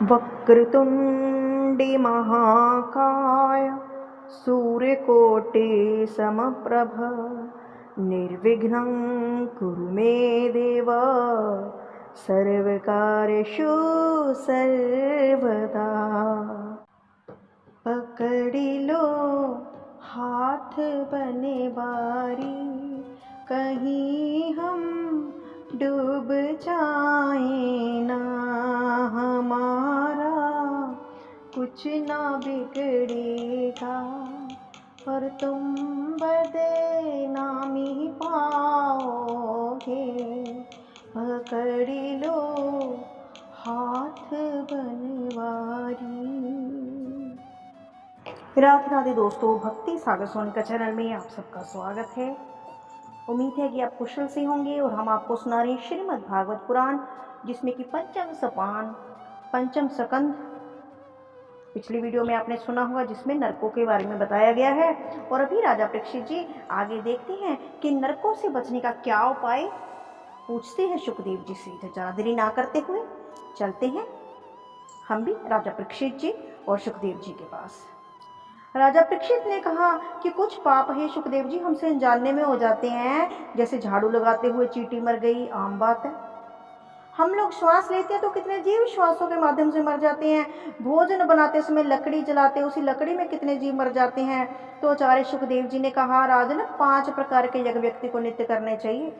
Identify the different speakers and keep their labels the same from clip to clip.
Speaker 1: वक्रतुण्डी महाकाय सूर्यकोटि समप्रभ निर्विघ्नं कुरु मे देव सर्वकार्येषु सर्वदा। पकड़ी लो हाथ बने बारी, कहीं हम डूब जाए ना, हमारा कुछ ना बिगड़ेगा और तुम बदनामी पाओगे। पकड़ी लो हाथ बनवारी। राधे राधे दोस्तों, भक्ति सागर सोनिका चैनल में आप सबका स्वागत है। उम्मीद है कि आप कुशल से होंगे और हम आपको सुना रहे हैं श्रीमद् भागवत पुराण, जिसमें कि पंचम सोपान पंचम स्कंद। पिछली वीडियो में आपने सुना होगा जिसमें नरकों के बारे में बताया गया है। और अभी राजा परीक्षित जी आगे देखते हैं कि नरकों से बचने का क्या उपाय पूछते हैं सुखदेव जी से। तो ज़्यादा देरी ना करते हुए चलते हैं हम भी राजा परीक्षित जी और सुखदेव जी के पास। राजा परीक्षित ने कहा कि कुछ पाप है सुखदेव जी, हमसे अनजाने में हो जाते हैं। जैसे झाड़ू लगाते हुए चींटी मर गई, आम बात है। हम लोग श्वास लेते हैं तो कितने जीव श्वासों के माध्यम से मर जाते हैं। भोजन बनाते समय लकड़ी जलाते, उसी लकड़ी में कितने जीव मर जाते हैं। तो आचार्य सुखदेव जी ने कहा, राजन 5 प्रकार के यज्ञ व्यक्ति को नित्य करने चाहिए।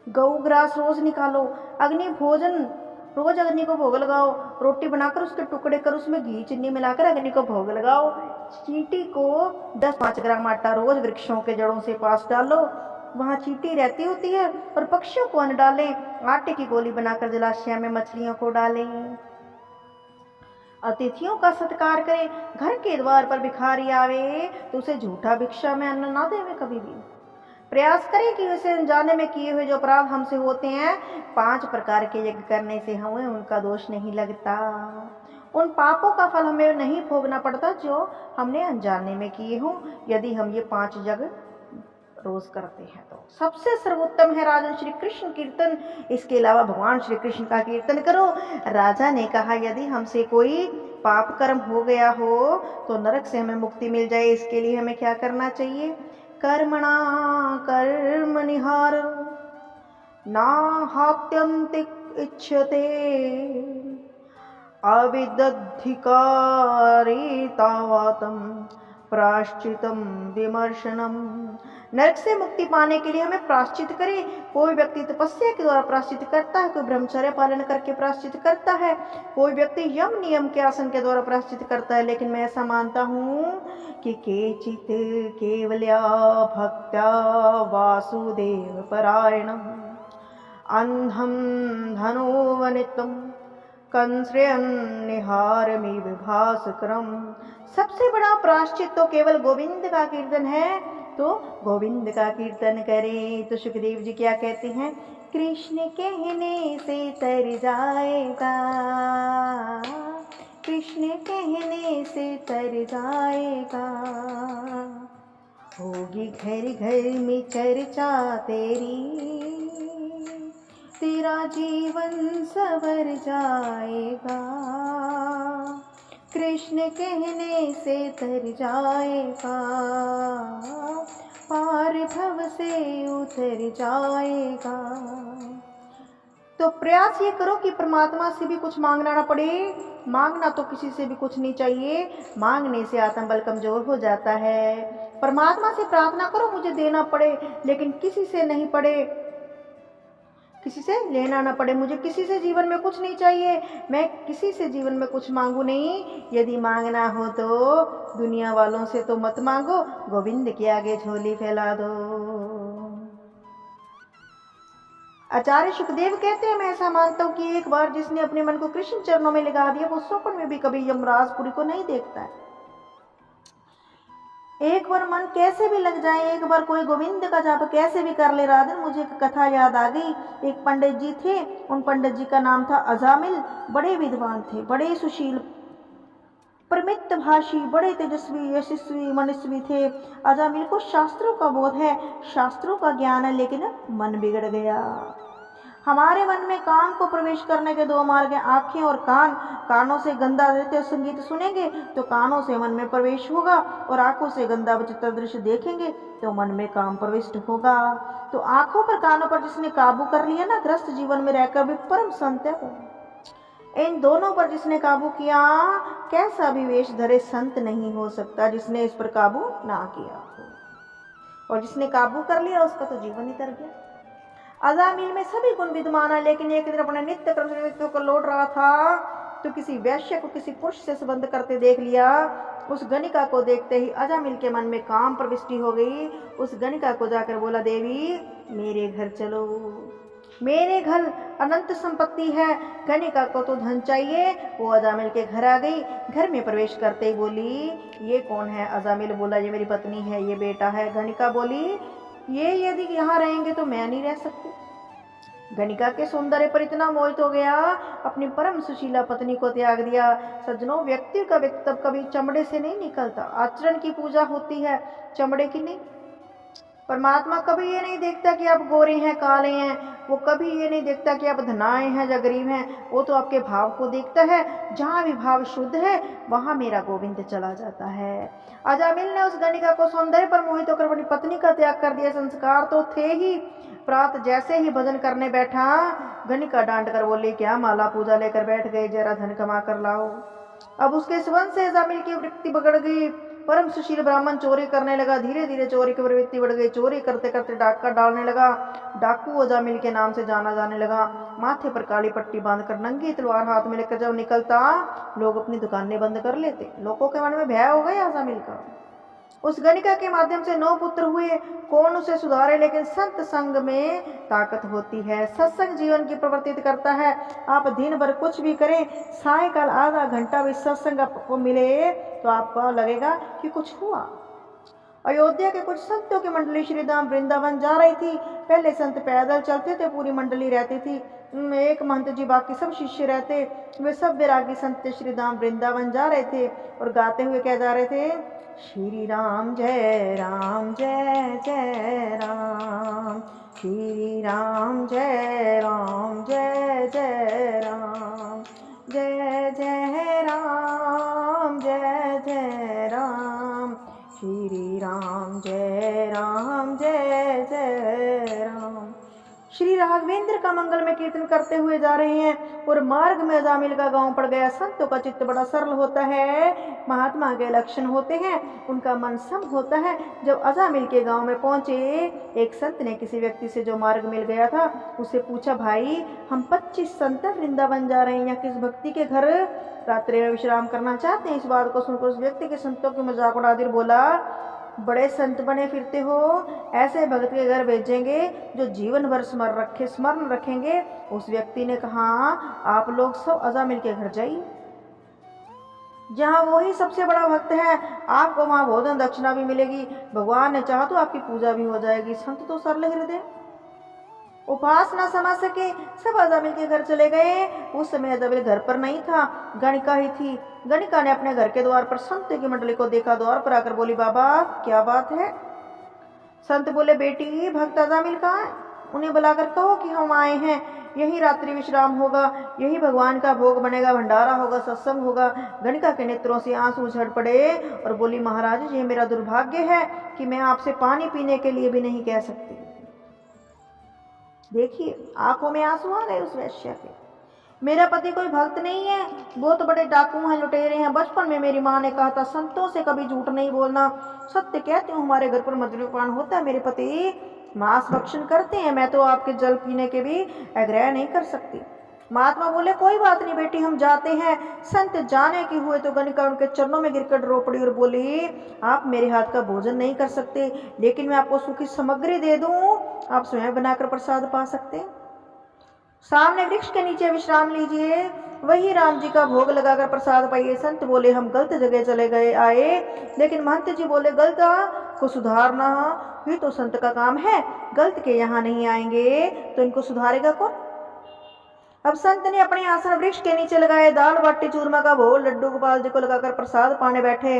Speaker 1: गौ ग्रास रोज निकालो, अग्नि भोजन रोज अग्नि को भोग लगाओ, रोटी बनाकर उसके टुकड़े कर उसमें घी चीनी मिलाकर अग्नि को भोग लगाओ। चींटी को 10-5 ग्राम आटा रोज वृक्षों के जड़ों से पास डालो, वहाँ चींटी रहती होती है। और पक्षियों को अन्न डालें, आटे की गोली बनाकर जलाशय में मछलियों को डालें। अतिथियों का सत्कार करें, घर के द्वार पर भिखारी आवे तो उसे झूठा भिक्षा में अन्न ना देवे कभी भी। प्रयास करें कि उसे अनजाने में किए हुए जो अपराध हमसे होते हैं, 5 प्रकार के यज्ञ करने से हमें उनका दोष नहीं लगता। उन पापों का फल हमें नहीं भोगना पड़ता जो हमने अनजाने में किए हों, यदि हम ये 5 यज्ञ रोज करते हैं तो। सबसे सर्वोत्तम है राजन श्री कृष्ण कीर्तन। इसके अलावा भगवान श्री कृष्ण का कीर्तन करो। राजा ने कहा, यदि हमसे कोई पाप कर्म हो गया हो तो नरक से हमें मुक्ति मिल जाए, इसके लिए हमें क्या करना चाहिए। कर्मणा कर्म निहार नाहात्यंतिक इच्छते अविदधिकारी तावातम प्राश्चितम विमर्शनम। नरक से मुक्ति पाने के लिए हमें प्राश्चित करें। कोई व्यक्ति तपस्या के द्वारा प्राश्चित करता है, कोई ब्रह्मचर्य पालन करके प्राश्चित करता है, कोई व्यक्ति यम नियम के आसन के द्वारा प्राश्चित करता है। लेकिन मैं ऐसा मानता हूँ कि केचित केवल्या भक्त्या वासुदेव परायणम अंधम धनोवनितम कंश्रयन्निहारमिव भास्करम। सबसे बड़ा प्राश्चित तो केवल गोविंद का कीर्तन है, तो गोविंद का कीर्तन करें। तो सुखदेव जी क्या कहते हैं, कृष्ण कहने से तर जाएगा, कृष्ण कहने से तर जाएगा। होगी घर घर में चर्चा तेरी, तेरा जीवन सवर जाएगा। कृष्ण कहने से तर जाएगा, पार भव से उतर जाएगा। तो प्रयास ये करो कि परमात्मा से भी कुछ मांगना ना पड़े। मांगना तो किसी से भी कुछ नहीं चाहिए, मांगने से आत्मबल कमजोर हो जाता है। परमात्मा से प्रार्थना करो मुझे देना पड़े, लेकिन किसी से नहीं पड़े, किसी से लेना ना पड़े। मुझे किसी से जीवन में कुछ नहीं चाहिए, मैं किसी से जीवन में कुछ मांगू नहीं। यदि मांगना हो तो दुनिया वालों से तो मत मांगो, गोविंद के आगे झोली फैला दो। आचार्य सुखदेव कहते हैं, मैं ऐसा मानता हूँ कि एक बार जिसने अपने मन को कृष्ण चरणों में लगा दिया, वो स्वप्न में भी कभी यमराजपुरी को नहीं देखता है। एक बार मन कैसे भी लग जाए, एक बार कोई गोविंद का जाप कैसे भी कर ले। राधन, मुझे एक कथा याद आ गई। एक पंडित जी थे, उन पंडित जी का नाम था अजामिल। बड़े विद्वान थे, बड़े सुशील, प्रमित भाषी, बड़े तेजस्वी यशस्वी मनस्वी थे। अजामिल को शास्त्रों का बोध है, शास्त्रों का ज्ञान है, लेकिन मन बिगड़ गया। हमारे मन में काम को प्रवेश करने के दो मार्ग हैं, आंखें और कान। कानों से गंदा नृत्य संगीत सुनेंगे तो कानों से मन में प्रवेश होगा, और आंखों से गंदा विचित्र दृश्य देखेंगे तो मन में काम प्रविष्ट होगा। तो आंखों पर कानों पर जिसने काबू कर लिया ना, ग्रस्त जीवन में रहकर भी परम संत है। इन दोनों पर जिसने काबू किया, कैसा भी वेश धरे संत नहीं हो सकता जिसने इस पर काबू ना किया हो। और जिसने काबू कर लिया उसका तो जीवन ही तर गया। अजामिल में सभी गुण विद्यमान है, लेकिन एक दिन अपने नित्य कर्तव्यों को लौट रहा था तो किसी वैश्य को किसी पुरुष से संबंध करते देख लिया। उस गणिका को देखते ही अजामिल के मन में काम प्रविष्टि हो गई। उस गणिका को जाकर बोला, देवी मेरे घर चलो, मेरे घर अनंत संपत्ति है, गणिका को तो धन चाहिए। वो अजामिल के घर आ गई। घर में प्रवेश करते ही बोली, ये कौन है? अजामिल बोला, ये मेरी पत्नी है, ये बेटा है। गणिका बोली, ये यदि यहाँ रहेंगे तो मैं नहीं रह सकती। गणिका के सौंदर्य पर इतना मोहित हो गया, अपनी परम सुशीला पत्नी को त्याग दिया। सज्जनों, व्यक्ति का व्यक्तित्व कभी चमड़े से नहीं निकलता। आचरण की पूजा होती है, चमड़े की नहीं। परमात्मा कभी ये नहीं देखता कि आप गोरे हैं काले हैं, वो कभी ये नहीं देखता कि आप धनाए हैं या गरीब हैं। वो तो आपके भाव को देखता है। जहाँ भी भाव शुद्ध है वहाँ मेरा गोविंद चला जाता है। अजामिल ने उस गणिका को सौंदर्य पर मोहित होकर अपनी पत्नी का त्याग कर दिया। संस्कार तो थे ही। प्रात जैसे ही भजन करने बैठा, गणिका डांट कर बोली, क्या माला पूजा लेकर बैठ गए, जरा धन कमा कर लाओ। अब उसके सुबह से अजामिल की वृत्ति बिगड़ गई। परम सुशील ब्राह्मण चोरी करने लगा। धीरे धीरे चोरी की प्रवृत्ति बढ़ गई। चोरी करते करते डाका डालने लगा। डाकू अजामिल के नाम से जाना जाने लगा। माथे पर काली पट्टी बांधकर नंगी तलवार हाथ में लेकर जब निकलता, लोग अपनी दुकानें बंद कर लेते। लोगों के मन में भय हो गया अजामिल का। उस गणिका के माध्यम से 9 पुत्र हुए। कौन उसे सुधारे, लेकिन संत संग में ताकत होती है। सत्संग जीवन की प्रवर्तित करता है। आप दिन भर कुछ भी करें, सायकाल आधा घंटा भी सत्संग आपको मिले तो आपको लगेगा कि कुछ हुआ। अयोध्या के कुछ संतों की मंडली श्री धाम वृंदावन जा रही थी। पहले संत पैदल चलते थे, पूरी मंडली रहती थी। एक महंत जी, बाकी सब शिष्य रहते। वे सब वैरागी संत श्री धाम वृंदावन जा रहे थे और गाते हुए क्या जा रहे थे, श्री राम जय राम जय जय राम, श्री राम जय राम जय जय राम, जय जय राम जय जय राम, श्री राम जय राम जय जय राम। श्री राघवेंद्र का मंगल में कीर्तन करते हुए जा रहे हैं और मार्ग में अजामिल का गांव पड़ गया। संतों का चित्त बड़ा सरल होता है, महात्मा के लक्षण होते हैं, उनका मन सम होता है। जब अजामिल के गांव में पहुंचे, एक संत ने किसी व्यक्ति से जो मार्ग मिल गया था उससे पूछा, भाई हम 25 संत वृंदावन जा रहे हैं, या किस भक्ति के घर रात्रि में विश्राम करना चाहते हैं। इस बात को सुनकर उस व्यक्ति के संतों की मजाक उड़ाकर बोला, बड़े संत बने फिरते हो, ऐसे भक्त के घर भेजेंगे जो जीवन भर स्मरण रखेंगे। उस व्यक्ति ने कहा, आप लोग सब अजामिल के घर जाइए, जहाँ वो ही सबसे बड़ा भक्त है। आपको वहाँ भोजन दक्षिणा भी मिलेगी, भगवान ने चाहा तो आपकी पूजा भी हो जाएगी। संत तो सरल हृदय, उपास न समझ सके, सब अजामिल के घर चले गए। उस समय अजामिल घर पर नहीं था, गणिका ही थी। गणिका ने अपने घर के द्वार पर संत की मंडली को देखा। द्वार पर आकर बोली, बाबा क्या बात है? संत बोले, बेटी भक्त अजामिल कहाँ है? उन्हें बुलाकर कहो कि हम आए हैं, यही रात्रि विश्राम होगा, यही भगवान का भोग बनेगा, भंडारा होगा, सत्संग होगा। गणिका के नेत्रों से आंसू झड़ पड़े और बोली, महाराज ये मेरा दुर्भाग्य है कि मैं आपसे पानी पीने के लिए भी नहीं कह सकती। देखिए आंखों में आंसू आ गए उस वैश्य के। मेरा पति कोई भक्त नहीं है, वो तो बड़े डाकू हैं, लुटेरे हैं। बचपन में मेरी माँ ने कहा था, संतों से कभी झूठ नहीं बोलना। सत्य कहती हूँ, हमारे घर पर मद्यपान होता है, मेरे पति मांस भक्षण करते हैं, मैं तो आपके जल पीने के भी आग्रह नहीं कर सकती। महात्मा बोले, कोई बात नहीं बेटी, हम जाते हैं। संत जाने की हुए तो गणिका उनके चरणों में गिरकर रो पड़ी और बोली, आप मेरे हाथ का भोजन नहीं कर सकते, लेकिन मैं आपको सूखी सामग्री दे दूं, आप स्वयं बनाकर प्रसाद पा सकते हैं। सामने वृक्ष के नीचे विश्राम लीजिए, वही राम जी का भोग लगाकर प्रसाद पाइए। संत बोले, हम गलत जगह चले गए आए। लेकिन महंत जी बोले, गलत को सुधारना ही तो संत का काम है, गलत के यहाँ नहीं आएंगे तो इनको सुधारेगा कौन? अब संत ने अपने आसन वृक्ष के नीचे लगाए। दाल बाटी चूरमा का भोग लड्डू गोपाल जी को लगाकर प्रसाद पाने बैठे।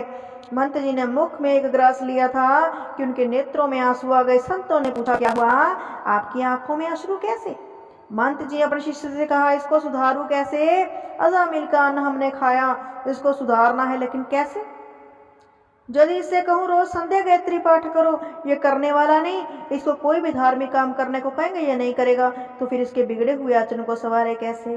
Speaker 1: महंत जी ने मुख में एक ग्रास लिया था कि उनके नेत्रों में आंसू आ गए। संतों ने पूछा, क्या हुआ? आपकी आंखों में अश्रु कैसे? महंत जी अपने शिष्य से कहा, इसको सुधारू कैसे? अजामिल का अन्न हमने खाया, इसको सुधारना है, लेकिन कैसे? यदि इससे कहूँ रोज संध्या गायत्री पाठ करो, ये करने वाला नहीं। इसको कोई भी धार्मिक काम करने को कहेंगे, ये नहीं करेगा, तो फिर इसके बिगड़े हुए आचरण को संवारे कैसे?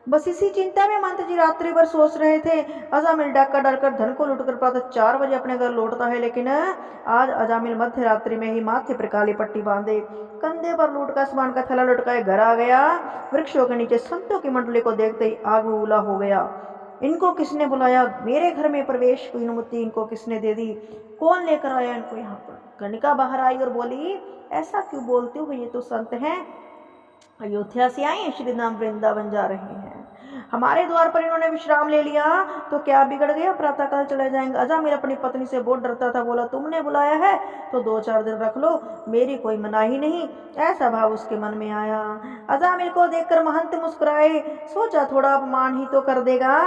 Speaker 1: बस इसी चिंता में महंत जी रात्रि भर सोच रहे थे। अजामिल डाका डालकर धन को लूटकर प्रातः 4 बजे अपने घर लौटता है, लेकिन आज अजामिल मध्य रात्रि में ही माथे पर काली पट्टी बांधे, कंधे पर लूट का सामान का थैला लटकाए घर आ गया। वृक्षों के नीचे संतों की मंडली को देखते ही आग उला हो गया। इनको किसने बुलाया? मेरे घर में प्रवेश की अनुमति इनको किसने दे दी? कौन लेकर आया इनको यहाँ पर? गणिका बाहर आई और बोली, ऐसा क्यों बोलते हो? ये तो संत हैं, अयोध्या से आए हैं, श्री धाम वृंदावन जा रहे हैं। हमारे द्वार पर इन्होंने विश्राम ले लिया तो क्या बिगड़ गया? प्रातःकाल चले जाएंगे। अजामिल अपनी पत्नी से बहुत डरता था, बोला, तुमने बुलाया है तो 2-4 दिन रख लो, मेरी कोई मनाही नहीं। ऐसा भाव उसके मन में आया। अजामिल को देखकर महंत मुस्कुराए, सोचा थोड़ा अपमान ही तो कर देगा,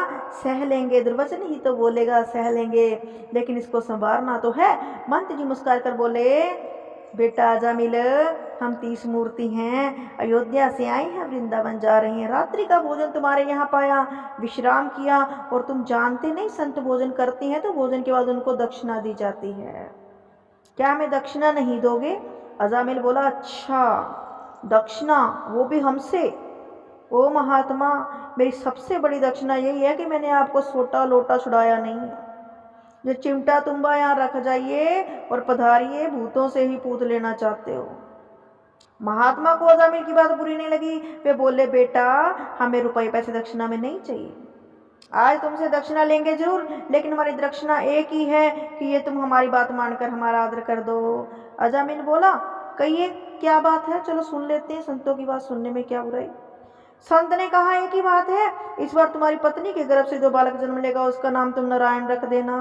Speaker 1: सह लेंगे, दुर्वचन ही तो बोलेगा, सह लेंगे, लेकिन इसको संवारना तो है। महंत जी मुस्कुरा कर बोले, बेटा अजामिल, हम 30 मूर्ति हैं, अयोध्या से आए हैं, वृंदावन जा रहे हैं, रात्रि का भोजन तुम्हारे यहाँ पाया, विश्राम किया, और तुम जानते नहीं संत भोजन करते हैं तो भोजन के बाद उनको दक्षिणा दी जाती है। क्या हमें दक्षिणा नहीं दोगे? अजामिल बोला, अच्छा दक्षिणा, वो भी हमसे? ओ महात्मा, मेरी सबसे बड़ी दक्षिणा यही है कि मैंने आपको सोटा लोटा छुड़ाया नहीं। ये चिमटा तुम्बा यहाँ रख जाइए और पधारिए, भूतों से ही पूत लेना चाहते हो। महात्मा को अजामिल की बात बुरी नहीं लगी। वे बोले, बेटा हमें रुपए पैसे दक्षिणा में नहीं चाहिए, आज तुमसे दक्षिणा लेंगे जरूर, लेकिन हमारी दक्षिणा एक ही है कि ये तुम हमारी बात मानकर हमारा आदर कर दो। अजामिल बोला, कहिए क्या बात है? चलो सुन लेते हैं, संतों की बात सुनने में क्या बुराई। संत ने कहा, एक ही बात है, इस बार तुम्हारी पत्नी के गर्भ से जो बालक जन्म लेगा उसका नाम तुम नारायण रख देना,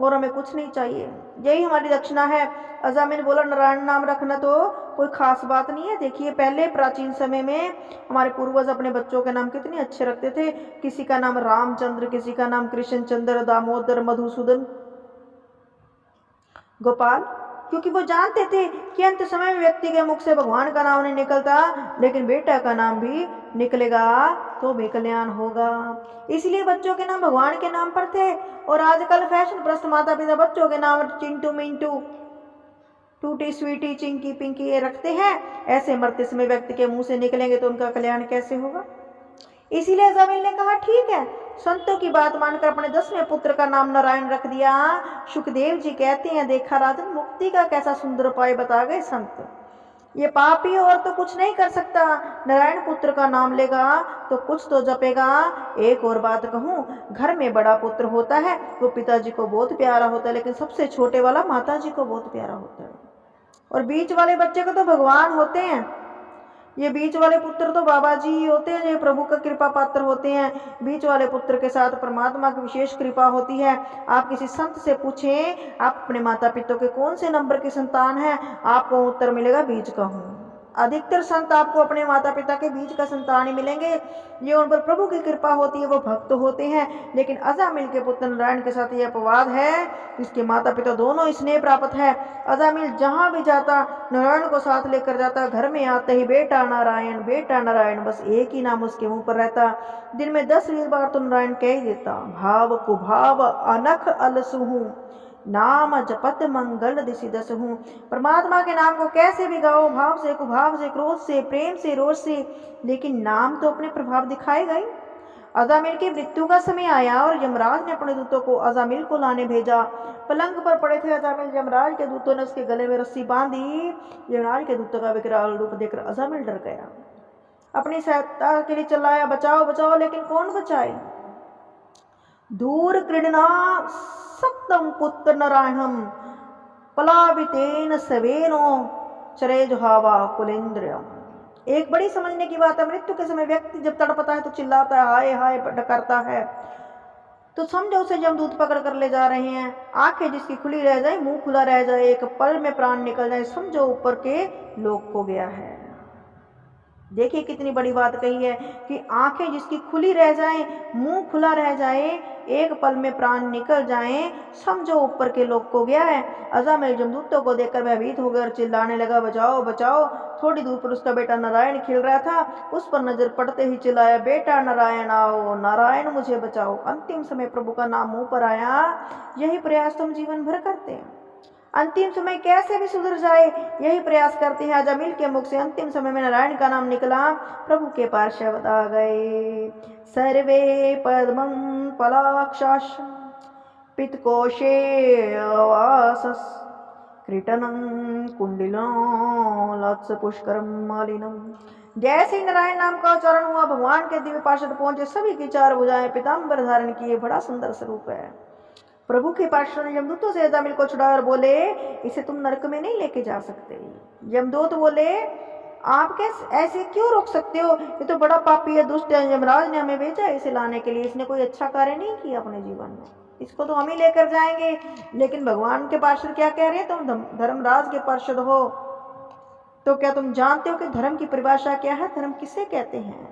Speaker 1: और हमें कुछ नहीं चाहिए, यही हमारी दक्षिणा है। अजामिल बोला, नारायण नाम रखना तो कोई खास बात नहीं है। देखिए पहले प्राचीन समय में हमारे पूर्वज अपने बच्चों के नाम कितने अच्छे रखते थे। किसी का नाम रामचंद्र, किसी का नाम कृष्ण चंद्र, दामोदर, मधुसूदन, गोपाल, क्योंकि वो जानते थे कि अंत समय में व्यक्ति के मुख से भगवान का नाम नहीं निकलता, लेकिन बेटा का नाम भी निकलेगा तो भी कल्याण होगा। इसलिए बच्चों के नाम भगवान के नाम पर थे। और आजकल फैशन प्रस्त माता पिता बच्चों के नाम चिंटू मिंटू, टूटी स्वीटी, चिंकी पिंकी ये रखते हैं। ऐसे मरते समय व्यक्ति के मुंह से निकलेंगे तो उनका कल्याण कैसे होगा? इसीलिए अजामिल ने कहा, ठीक है, संतों की बात मानकर अपने 10वें पुत्र का नाम नारायण रख दिया। सुखदेव जी कहते हैं, देखा राजन, मुक्ति का कैसा सुंदर उपाय बता गए संत। ये पापी और तो कुछ नहीं कर सकता, नारायण पुत्र का नाम लेगा तो कुछ तो जपेगा। एक और बात कहूँ, घर में बड़ा पुत्र होता है वो पिताजी को बहुत प्यारा होता है, लेकिन सबसे छोटे वाला माताजी को बहुत प्यारा होता है, और बीच वाले बच्चे को तो भगवान होते हैं। ये बीच वाले पुत्र तो बाबा जी ही होते हैं, जो प्रभु का कृपा पात्र होते हैं। बीच वाले पुत्र के साथ परमात्मा की विशेष कृपा होती है। आप किसी संत से पूछें, आप अपने माता पिता के कौन से नंबर की संतान हैं, आपको उत्तर मिलेगा, बीच का हूँ। अधिकतर संत आपको अपने माता पिता के बीच का संतान ही मिलेंगे। ये उन पर प्रभु की कृपा होती है, वो भक्त होते हैं। लेकिन अजामिल के पुत्र नारायण के साथ ये अपवाद है, इसके माता पिता दोनों स्नेह प्राप्त है। अजामिल जहाँ भी जाता नारायण को साथ लेकर जाता, घर में आते ही बेटा नारायण, बेटा नारायण, बस एक ही नाम उसके मुंह पर रहता। दिन में 10-20 बार तो नारायण कह ही देता। भाव कुभाव अनख अलसुहूं, नाम जपत मंगल दिशि दसहूं। परमात्मा के नाम को कैसे भी गाओ, भाव से, कुभाव से, क्रोध से, प्रेम से, रोष से, लेकिन नाम तो अपने प्रभाव दिखाएगा ही। अजामिल की मृत्यु का समय आया और यमराज ने अपने दूतों को अजामिल को लाने भेजा। पलंग पर पड़े थे अजामिल, यमराज के दूतों ने उसके गले में रस्सी बांधी। यमराज के दूतों का विकराल रूप देखकर अजामिल डर गया, अपनी सहायता के लिए चिल्लाया, बचाओ बचाओ, लेकिन कौन बचाए? दूर क्रीडना सप्तम पुत्र नारायणम, पलावितेन सवेनो चरे जुहावा कुलेन्द्रियम। एक बड़ी समझने की बात है, मृत्यु के समय व्यक्ति जब तड़पता है तो चिल्लाता है, हाय हाय करता है, तो समझो उसे जमदूत पकड़ कर ले जा रहे हैं। आंखें जिसकी खुली रह जाए, मुंह खुला रह जाए, एक पल में प्राण निकल जाए, समझो ऊपर के लोक को गया है। देखिए कितनी बड़ी बात कही है कि आंखें जिसकी खुली रह जाएं, मुंह खुला रह जाए, एक पल में प्राण निकल जाएं, समझो ऊपर के लोग को गया है। अज़ामिल जमदूतों को देखकर भयभीत हो गया और चिल्लाने लगा, बचाओ बचाओ। थोड़ी दूर पर उसका बेटा नारायण खेल रहा था, उस पर नजर पड़ते ही चिल्लाया, बेटा नारायण आओ, नारायण मुझे बचाओ। अंतिम समय प्रभु का नाम मुंह पर आया। यही प्रयास तुम जीवन भर करते हैं, अंतिम समय कैसे भी सुधर जाए यही प्रयास करते हैं। अजामिल के मुख से अंतिम समय में नारायण का नाम निकला। प्रभु के पास शब्द आ गए, सर्वे पद्मं पलाक्षाश पितकोशे वासस क्रीटनं कुंडिलं लत्स पुष्करम मालिनम। जैसे ही नारायण नाम का उच्चारण हुआ, भगवान के दिव्य पार्षद पहुंचे। सभी की चार भुजाएं पीताम्बर धारण किए, बड़ा सुंदर स्वरूप है। प्रभु के पार्षद ने यमदूतों से अजामिल को छुड़ाया और बोले, इसे तुम नरक में नहीं लेके जा सकते। यमदूत बोले, आप कैसे ऐसे क्यों रोक सकते हो, ये तो बड़ा पापी है, दुष्ट है। यमराज ने हमें भेजा इसे लाने के लिए, इसने कोई अच्छा कार्य नहीं किया अपने जीवन में, इसको तो हम ही लेकर जाएंगे। लेकिन भगवान के पार्षद क्या कह रहे हैं, तुम धर्मराज के पार्षद हो, तो क्या तुम जानते हो कि धर्म की परिभाषा क्या है, धर्म किसे कहते हैं?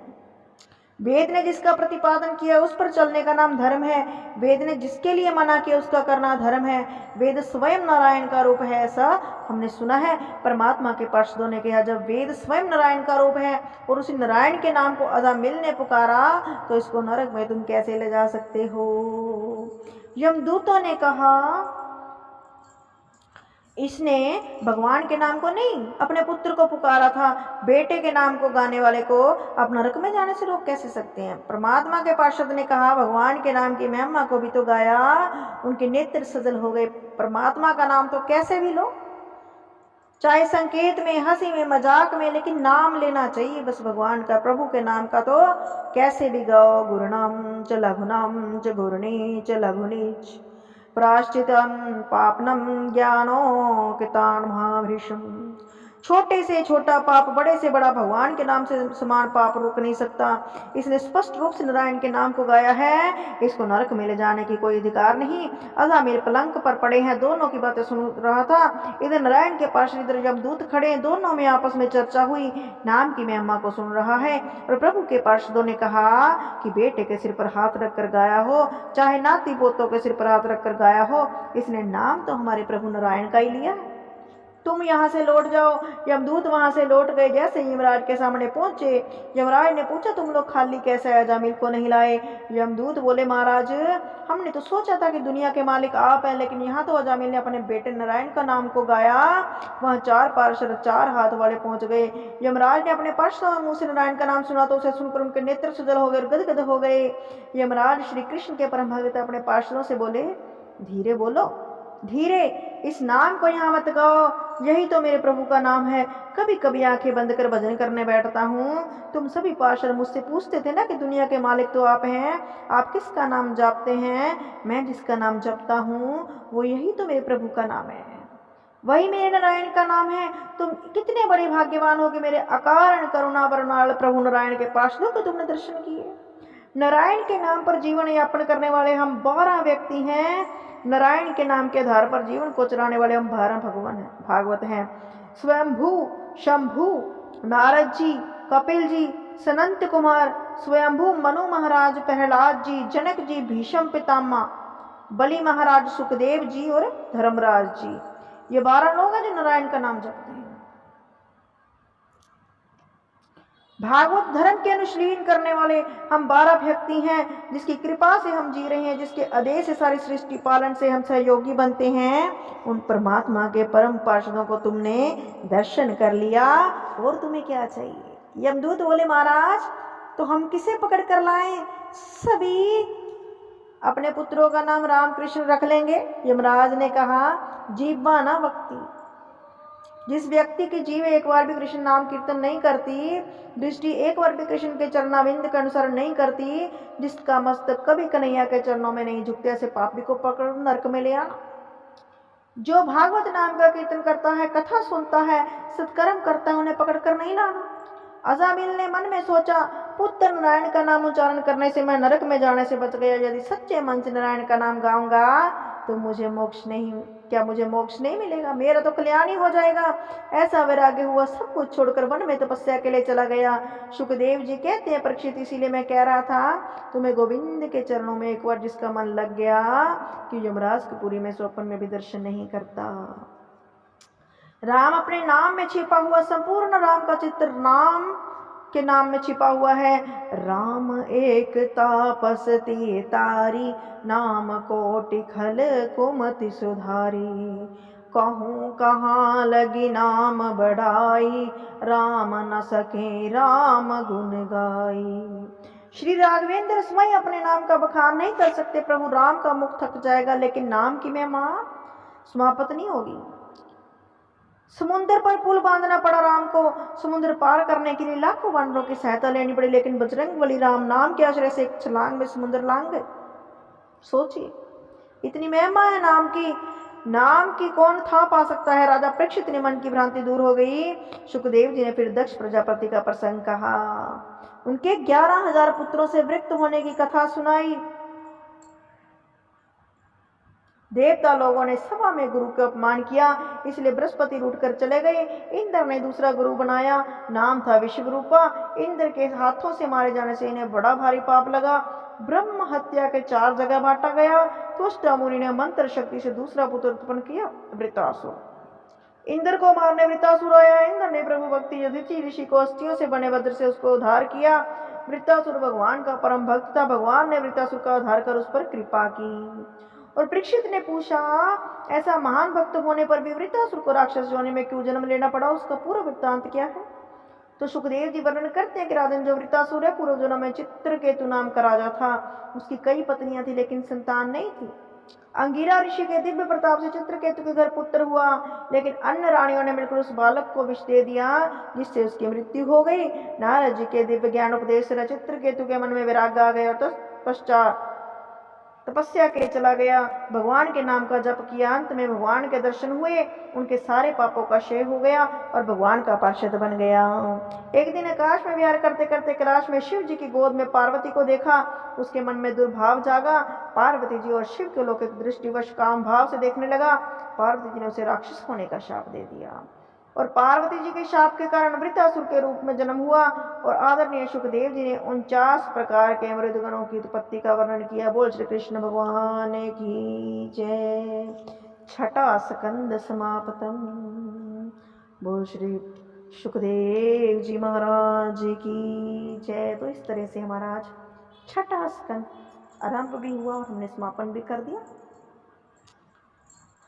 Speaker 1: वेद ने जिसका प्रतिपादन किया उस पर चलने का नाम धर्म है। वेद ने जिसके लिए मना किया उसका करना धर्म है। वेद स्वयं नारायण का रूप है, ऐसा हमने सुना है। परमात्मा के पार्षदों ने कहा, जब वेद स्वयं नारायण का रूप है और उसी नारायण के नाम को अजामिल ने पुकारा, तो इसको नरक में तुम कैसे ले जा सकते हो? यमदूतों ने कहा, इसने भगवान के नाम को नहीं, अपने पुत्र को पुकारा था। बेटे के नाम को गाने वाले को अब नरक में जाने से रोक कैसे सकते हैं? परमात्मा के पार्षद ने कहा, भगवान के नाम की महिमा को भी तो गाया, उनके नेत्र सजल हो गए। परमात्मा का नाम तो कैसे भी लो, चाहे संकेत में, हंसी में, मजाक में, लेकिन नाम लेना चाहिए बस भगवान का। प्रभु के नाम का तो कैसे भी गाओ। गुरुनाम च लघुनाम च गुरुनी च लघुनीच प्राश्चितम पापनम ज्ञानो कितान महाभृशम। छोटे से छोटा पाप, बड़े से बड़ा भगवान के नाम से समान पाप रोक नहीं सकता। इसने स्पष्ट रूप से नारायण के नाम को गाया है, इसको नरक में ले जाने की कोई अधिकार नहीं। अजामिल पलंग पर पड़े हैं, दोनों की बातें सुन रहा था। इधर नारायण के पास इधर यमदूत खड़े, दोनों में आपस में चर्चा हुई, नाम की महिमा को सुन रहा है। और प्रभु के पार्षदों ने कहा कि बेटे के सिर पर हाथ रखकर गाया हो, चाहे नाती पोतों के सिर पर हाथ रखकर गाया हो, इसने नाम तो हमारे प्रभु नारायण का ही लिया। तुम यहाँ से लौट जाओ। यमदूत वहां से लौट गए। जैसे यमराज के सामने पहुंचे, यमराज ने पूछा, तुम लोग खाली कैसे अजामिल को नहीं लाए? यमदूत बोले, महाराज हमने तो सोचा था कि दुनिया के मालिक आप हैं, लेकिन यहाँ तो अजामिल ने अपने बेटे नारायण का नाम को गाया। वहाँ चार पार्षद चार हाथ वाले पहुंच गए। यमराज ने अपने पार्षदों मुंह से नारायण का नाम सुना तो उसे सुनकर उनके नेत्र सजल हो गए और गदगद हो गए। यमराज श्री कृष्ण के परम भक्त अपने पार्षदों से बोले, धीरे बोलो, धीरे, इस नाम को यहाँ मत गाओ, यही तो मेरे प्रभु का नाम है। कभी कभी आंखें बंद कर भजन करने बैठता हूँ। तुम सभी पार्षद मुझसे पूछते थे ना कि दुनिया के मालिक तो आप हैं, आप किसका नाम जपते हैं? मैं जिसका नाम जपता हूँ वो यही तो मेरे प्रभु का नाम है, वही मेरे नारायण का नाम है। तुम कितने बड़े भाग्यवान हो कि मेरे अकारण करुणा बरनाल प्रभु नारायण के पार्षदों को तुमने दर्शन किए। नारायण के नाम पर जीवन यापन करने वाले हम 12 व्यक्ति हैं। नारायण के नाम के आधार पर जीवन को चलाने वाले हम 12 भगवान हैं, भागवत हैं। स्वयंभू, शंभू, नारद जी, कपिल जी, सनंत कुमार, स्वयंभू मनु महाराज, प्रहलाद जी, जनक जी, भीष्म पितामह, बलि महाराज, सुखदेव जी और धर्मराज जी, ये 12 लोग हैं जो नारायण का नाम जपते हैं। भागवत धर्म के अनुशीलन करने वाले हम 12 व्यक्ति हैं, जिसकी कृपा से हम जी रहे हैं, जिसके आदेश से सारी सृष्टि पालन से हम सहयोगी बनते हैं। उन परमात्मा के परम पार्षदों को तुमने दर्शन कर लिया, और तुम्हें क्या चाहिए? यमदूत बोले, महाराज तो हम किसे पकड़ कर लाएं? सभी अपने पुत्रों का नाम राम कृष्ण रख लेंगे। यमराज ने कहा, जीवा न वक्ति, जिस व्यक्ति की जीव एक बार भी कृष्ण नाम कीर्तन नहीं करती, दृष्टि एक बार भी कृष्ण के चरणाविंद के अनुसार नहीं करती, जिसका मस्तक कभी कन्हैया के चरणों में नहीं झुकते, ऐसे पापी को पकड़ नरक में ले आना। जो भागवत नाम का कीर्तन करता है, कथा सुनता है, सत्कर्म करता है, उन्हें पकड़ कर नहीं लाना। अजामिल ने मन में सोचा, पुत्र नारायण का नाम उच्चारण करने से मैं नरक में जाने से बच गया। यदि सच्चे मन से नारायण का नाम गाऊंगा तो मुझे मोक्ष नहीं, क्या मुझे मोक्ष नहीं मिलेगा? मेरा तो कल्याण ही हो जाएगा। ऐसा वैराग्य हुआ, सब कुछ छोड़कर वन में तपस्या के लिए चला गया। सुखदेव जी कहते हैं, परीक्षित इसीलिए मैं कह रहा था तुम्हें गोविंद के चरणों में एक बार जिसका मन लग गया कि यमराज की पुरी में स्वप्न में भी दर्शन नहीं करता। राम अपने नाम में छिपा हुआ, संपूर्ण राम का चित्र नाम के नाम में छिपा हुआ है। राम एक तापस ते तारी, नाम कोटि खल कुमति सुधारी। कहूँ कहाँ लगी नाम बढ़ाई, राम न सके राम गुण गाई। श्री राघवेंद्र स्वयं अपने नाम का बखान नहीं कर सकते। प्रभु राम का मुख थक जाएगा, लेकिन नाम की महिमा समाप्त नहीं होगी। समुद्र पर पुल बांधना पड़ा राम को, समुद्र पार करने के लिए लाखों वानरों की सहायता लेनी पड़ी, लेकिन बजरंग बली राम नाम के आश्रय से एक छलांग में समुद्र लांग गए। सोचिए, इतनी महिमा है नाम की, नाम की कौन था पा सकता है। राजा परीक्षित ने मन की भ्रांति दूर हो गई। सुखदेव जी ने फिर दक्ष प्रजापति का प्रसंग कहा, उनके 11,000 पुत्रों से वृक्त होने की कथा सुनाई। देवता लोगों ने सभा में गुरु का अपमान किया, इसलिए बृहस्पति रूठकर चले गए। इंद्र ने दूसरा गुरु बनाया, नाम था विश्वरूपा। इंद्र के हाथों से मारे जाने से इन्हें बड़ा भारी पाप लगा। ब्रह्म हत्या के 4 जगह बांटा गया। त्वष्टा मुनि ने मंत्र शक्ति से दूसरा पुत्र उत्पन्न किया, वृत्रासुर। इंद्र को मारने वृत्रासुर आया। इंद्र ने प्रभु भक्ति युधिष्ठिर ऋषि को अस्थियों से बने वज्र से उसको उद्धार किया। वृत्रासुर भगवान का परम भक्त था। भगवान ने वृत्रासुर का उद्धार कर उस पर कृपा की। और परीक्षित ने पूछा, ऐसा महान भक्त होने पर भी वृत्रासुर को राक्षस योनि में क्यों जन्म लेना पड़ा? उसका पूरा वृत्तांत क्या है? तो सुखदेव जी वर्णन करते हैं कि राजन, जो वृत्रासुर है पूर्व जन्म में चित्रकेतु नाम का राजा था। उसकी कई पत्नियां थी, लेकिन संतान नहीं थी। अंगिरा ऋषि के दिव्य प्रताप से चित्रकेतु के घर पुत्र हुआ, लेकिन अन्य रानियों ने मिलकर उस बालक को विष दे दिया, जिससे उसकी मृत्यु हो गई। नारद जी के दिव्य ज्ञान उपदेश से चित्रकेतु के मन में वैराग्य आ गया और तत्पश्चात तपस्या के लिए चला गया। भगवान के नाम का जप किया। अंत में भगवान के दर्शन हुए, उनके सारे पापों का क्षय हो गया और भगवान का पार्षद बन गया। एक दिन आकाश में विहार करते करते कैलाश में शिव जी की गोद में पार्वती को देखा। उसके मन में दुर्भाव जागा। पार्वती जी और शिव के लोग एक दृष्टिवश काम भाव से देखने लगा। पार्वती जी ने उसे राक्षस होने का शाप दे दिया और पार्वती जी के शाप के कारण वृत्रासुर के रूप में जन्म हुआ। और आदरणीय सुखदेव जी ने 49 प्रकार के मृदगणों की उत्पत्ति का वर्णन किया। बोल श्री कृष्ण भगवान की जय। छठा स्कंद समाप्तम। बोल श्री सुखदेव जी महाराज की जय। तो इस तरह से हमारा आज छठा स्कंद आरंभ भी हुआ और हमने समापन भी कर दिया।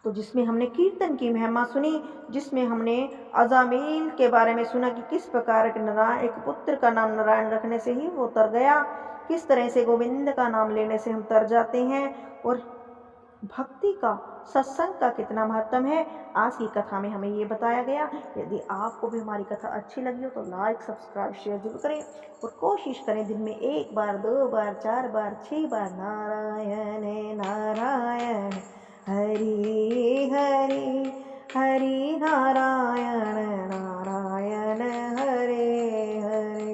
Speaker 1: तो जिसमें हमने कीर्तन की महिमा सुनी, जिसमें हमने अजामिल के बारे में सुना कि किस प्रकार के नारायण, एक पुत्र का नाम नारायण रखने से ही वो तर गया, किस तरह से गोविंद का नाम लेने से हम तर जाते हैं, और भक्ति का, सत्संग का कितना महत्व है, आज की कथा में हमें ये बताया गया। यदि आपको भी हमारी कथा अच्छी लगी हो तो लाइक, सब्सक्राइब, शेयर जरूर करें और कोशिश करें दिन में 1 बार, 2 बार, 4 बार, 6 बार नारायण नारायण हरि हरि हरि नारायण नारायण हरे हरे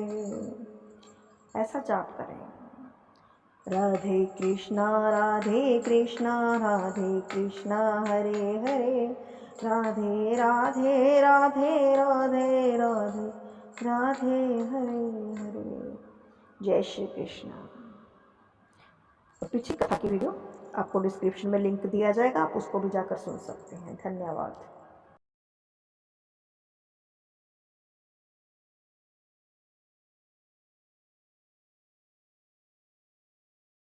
Speaker 1: ऐसा जाप करें। राधे कृष्णा राधे कृष्णा राधे कृष्णा हरे हरे राधे राधे राधे राधे राधे राधे हरे हरे। जय श्री कृष्ण। पीछे कथा की वीडियो आपको डिस्क्रिप्शन में लिंक दिया जाएगा, आप उसको भी जाकर सुन सकते हैं। धन्यवाद।